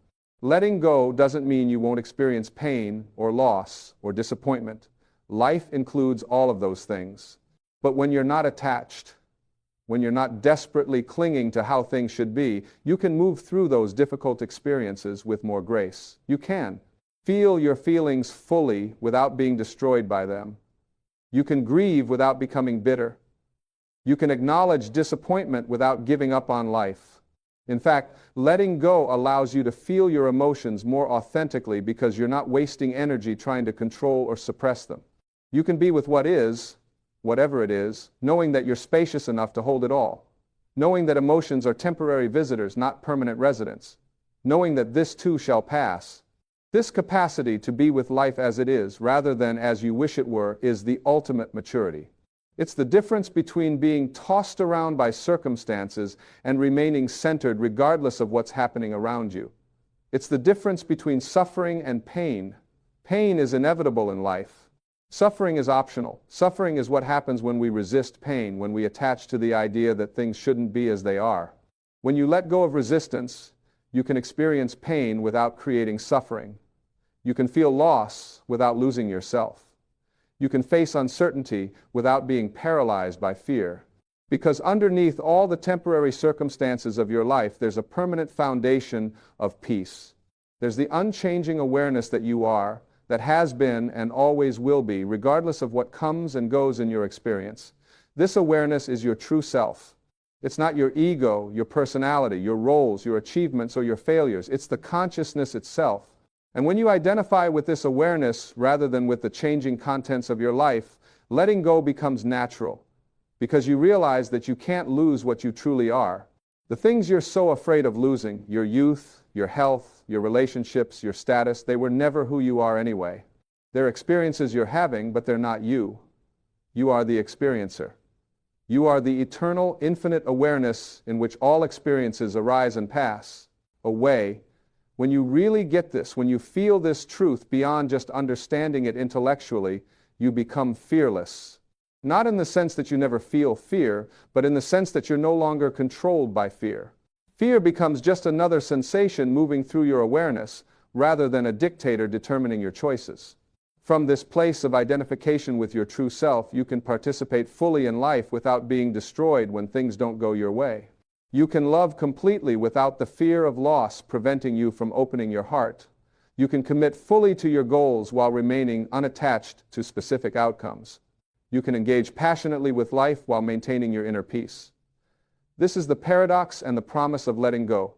Letting go doesn't mean you won't experience pain or loss or disappointment. Life includes all of those things. But when you're not attached, when you're not desperately clinging to how things should be, you can move through those difficult experiences with more grace. You can feel your feelings fully without being destroyed by them. You can grieve without becoming bitter. You can acknowledge disappointment without giving up on life. In fact, letting go allows you to feel your emotions more authentically because you're not wasting energy trying to control or suppress them. You can be with what is, whatever it is, knowing that you're spacious enough to hold it all, knowing that emotions are temporary visitors, not permanent residents, knowing that this too shall pass. This capacity to be with life as it is, rather than as you wish it were, is the ultimate maturity. It's the difference between being tossed around by circumstances and remaining centered regardless of what's happening around you. It's the difference between suffering and pain. Pain is inevitable in life. Suffering is optional. Suffering is what happens when we resist pain, when we attach to the idea that things shouldn't be as they are. When you let go of resistance, you can experience pain without creating suffering. You can feel loss without losing yourself. You can face uncertainty without being paralyzed by fear. Because underneath all the temporary circumstances of your life, there's a permanent foundation of peace. There's the unchanging awareness that you are, that has been and always will be, regardless of what comes and goes in your experience. This awareness is your true self. It's not your ego, your personality, your roles, your achievements, or your failures. It's the consciousness itself. And when you identify with this awareness rather than with the changing contents of your life, letting go becomes natural, because you realize that you can't lose what you truly are. The things you're so afraid of losing, your youth, your health, your relationships, your status, they were never who you are anyway. They're experiences you're having, but they're not you. You are the experiencer. You are the eternal, infinite awareness in which all experiences arise and pass away. When you really get this, when you feel this truth beyond just understanding it intellectually, you become fearless. Not in the sense that you never feel fear, but in the sense that you're no longer controlled by fear. Fear becomes just another sensation moving through your awareness, rather than a dictator determining your choices. From this place of identification with your true self, you can participate fully in life without being destroyed when things don't go your way. You can love completely without the fear of loss preventing you from opening your heart. You can commit fully to your goals while remaining unattached to specific outcomes. You can engage passionately with life while maintaining your inner peace. This is the paradox and the promise of letting go.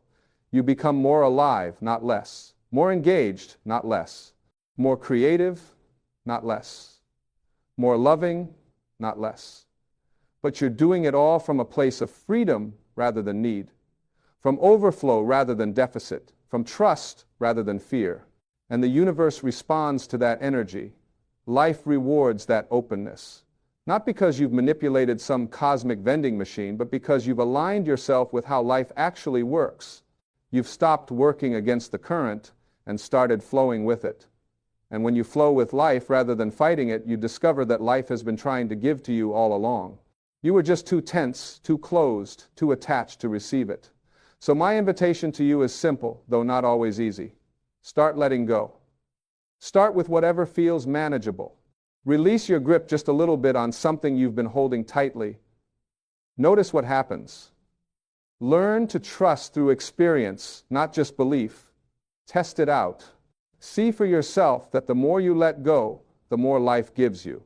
You become more alive, not less. More engaged, not less. More creative, not less. More loving, not less. But you're doing it all from a place of freedom rather than need, from overflow rather than deficit, from trust rather than fear. And the universe responds to that energy. Life rewards that openness. Not because you've manipulated some cosmic vending machine, but because you've aligned yourself with how life actually works. You've stopped working against the current and started flowing with it. And when you flow with life rather than fighting it, you discover that life has been trying to give to you all along. You were just too tense, too closed, too attached to receive it. So my invitation to you is simple, though not always easy. Start letting go. Start with whatever feels manageable. Release your grip just a little bit on something you've been holding tightly. Notice what happens. Learn to trust through experience, not just belief. Test it out. See for yourself that the more you let go, the more life gives you.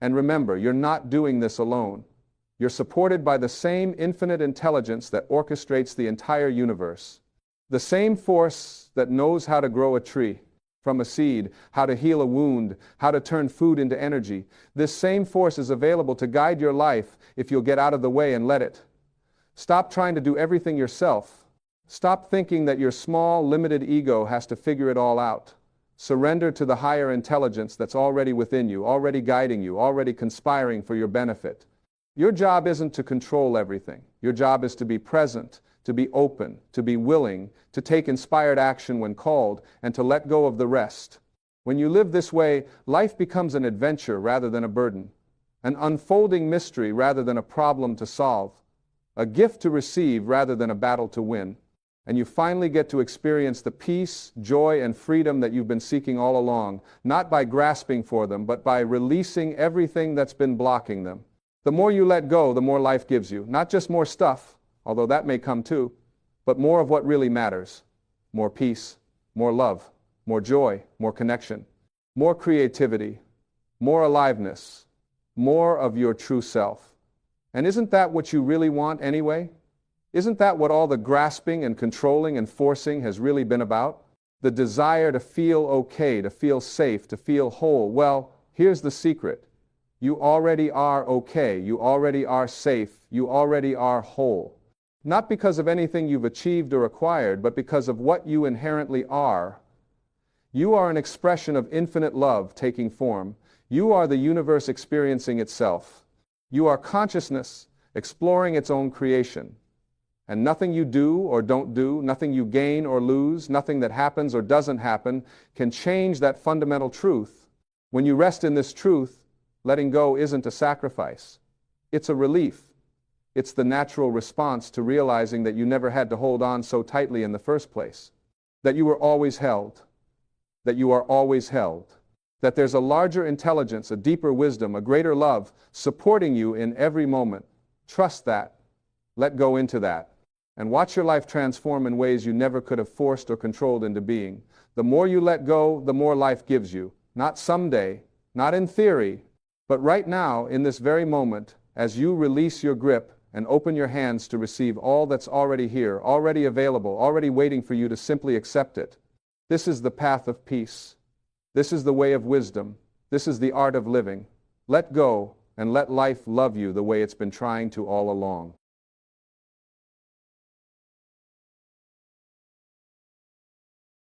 And remember, you're not doing this alone. You're supported by the same infinite intelligence that orchestrates the entire universe. The same force that knows how to grow a tree from a seed, how to heal a wound, how to turn food into energy. This same force is available to guide your life if you'll get out of the way and let it. Stop trying to do everything yourself. Stop thinking that your small, limited ego has to figure it all out. Surrender to the higher intelligence that's already within you, already guiding you, already conspiring for your benefit. Your job isn't to control everything. Your job is to be present, to be open, to be willing, to take inspired action when called, and to let go of the rest. When you live this way, life becomes an adventure rather than a burden, an unfolding mystery rather than a problem to solve, a gift to receive rather than a battle to win. And you finally get to experience the peace, joy, and freedom that you've been seeking all along, not by grasping for them, but by releasing everything that's been blocking them. The more you let go, the more life gives you. Not just more stuff, although that may come too, but more of what really matters. More peace, more love, more joy, more connection, more creativity, more aliveness, more of your true self. And isn't that what you really want anyway? Isn't that what all the grasping and controlling and forcing has really been about? The desire to feel okay, to feel safe, to feel whole. Well, here's the secret. You already are okay. You already are safe. You already are whole. Not because of anything you've achieved or acquired, but because of what you inherently are. You are an expression of infinite love taking form. You are the universe experiencing itself. You are consciousness exploring its own creation. And nothing you do or don't do, nothing you gain or lose, nothing that happens or doesn't happen can change that fundamental truth. When you rest in this truth, letting go isn't a sacrifice. It's a relief. It's the natural response to realizing that you never had to hold on so tightly in the first place, that you were always held, that you are always held, that there's a larger intelligence, a deeper wisdom, a greater love supporting you in every moment. Trust that. Let go into that. And watch your life transform in ways you never could have forced or controlled into being. The more you let go, the more life gives you. Not someday, not in theory, but right now, in this very moment, as you release your grip and open your hands to receive all that's already here, already available, already waiting for you to simply accept it. This is the path of peace. This is the way of wisdom. This is the art of living. Let go and let life love you the way it's been trying to all along.